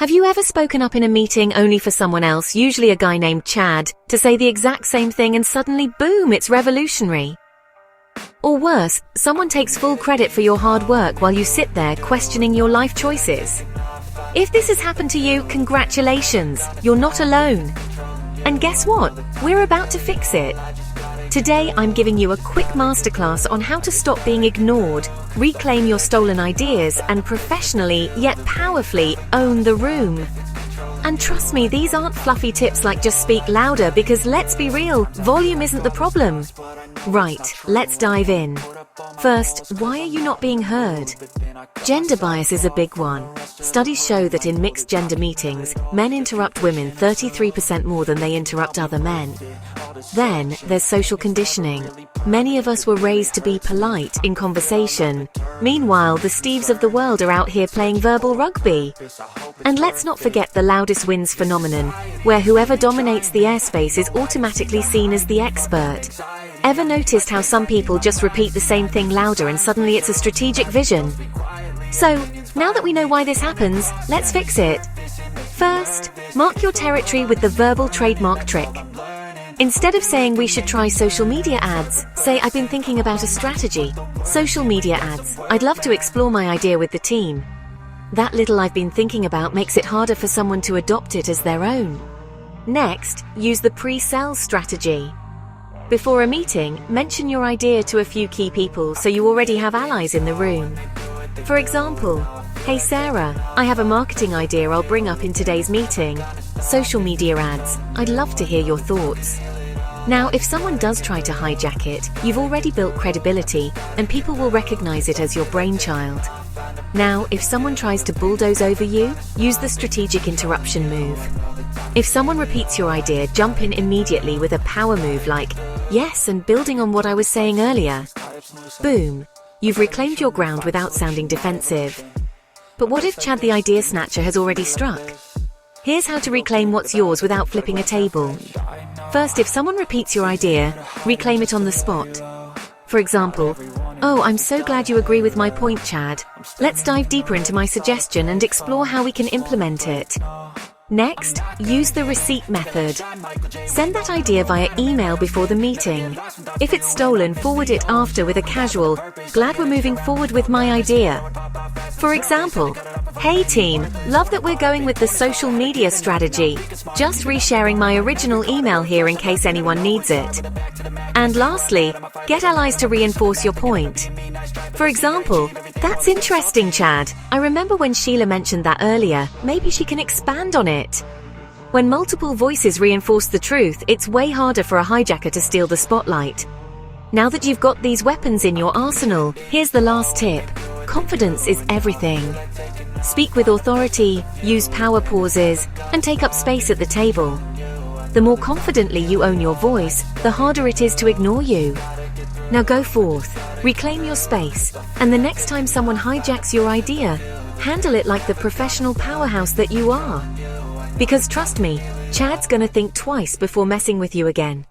Have you ever spoken up in a meeting only for someone else, usually a guy named Chad, to say the exact same thing and suddenly, boom, it's revolutionary? Or worse, someone takes full credit for your hard work while you sit there questioning your life choices. If this has happened to you, congratulations, you're not alone. And guess what? We're about to fix it. Today, I'm giving you a quick masterclass on how to stop being ignored, reclaim your stolen ideas, and professionally, yet powerfully, own the room. And trust me, these aren't fluffy tips like just speak louder, because let's be real, volume isn't the problem. Right, let's dive in. First, why are you not being heard? Gender bias is a big one. Studies show that in mixed gender meetings, men interrupt women 33% more than they interrupt other men. Then, there's social conditioning. Many of us were raised to be polite in conversation. Meanwhile, the Steves of the world are out here playing verbal rugby. And let's not forget the loudest wins phenomenon, where whoever dominates the airspace is automatically seen as the expert. Ever noticed how some people just repeat the same thing louder and suddenly it's a strategic vision? So, now that we know why this happens, let's fix it. First, mark your territory with the verbal trademark trick. Instead of saying we should try social media ads, say I've been thinking about a strategy. Social media ads. I'd love to explore my idea with the team. That little I've been thinking about makes it harder for someone to adopt it as their own. Next, use the pre-sales strategy. Before a meeting, mention your idea to a few key people so you already have allies in the room. For example, hey Sarah, I have a marketing idea I'll bring up in today's meeting. Social media ads. I'd love to hear your thoughts. Now, if someone does try to hijack it, you've already built credibility and people will recognize it as your brainchild. Now, if someone tries to bulldoze over you, use the strategic interruption move. If someone repeats your idea, jump in immediately with a power move like, yes, and building on what I was saying earlier. Boom. You've reclaimed your ground without sounding defensive. But what if Chad the idea snatcher has already struck? Here's how to reclaim what's yours without flipping a table. First, if someone repeats your idea, reclaim it on the spot. For example, oh, I'm so glad you agree with my point, Chad. Let's dive deeper into my suggestion and explore how we can implement it. Next, use the receipt method. Send that idea via email before the meeting. If it's stolen, forward it after with a casual, glad we're moving forward with my idea. For example, hey team, love that we're going with the social media strategy. Just resharing my original email here in case anyone needs it. And lastly, get allies to reinforce your point. For example, that's interesting, Chad. I remember when Sheila mentioned that earlier. Maybe she can expand on it. When multiple voices reinforce the truth, it's way harder for a hijacker to steal the spotlight. Now that you've got these weapons in your arsenal, here's the last tip. Confidence is everything. Speak with authority, use power pauses, and take up space at the table. The more confidently you own your voice, the harder it is to ignore you. Now go forth, reclaim your space, and the next time someone hijacks your idea, handle it like the professional powerhouse that you are. Because trust me, Chad's gonna think twice before messing with you again.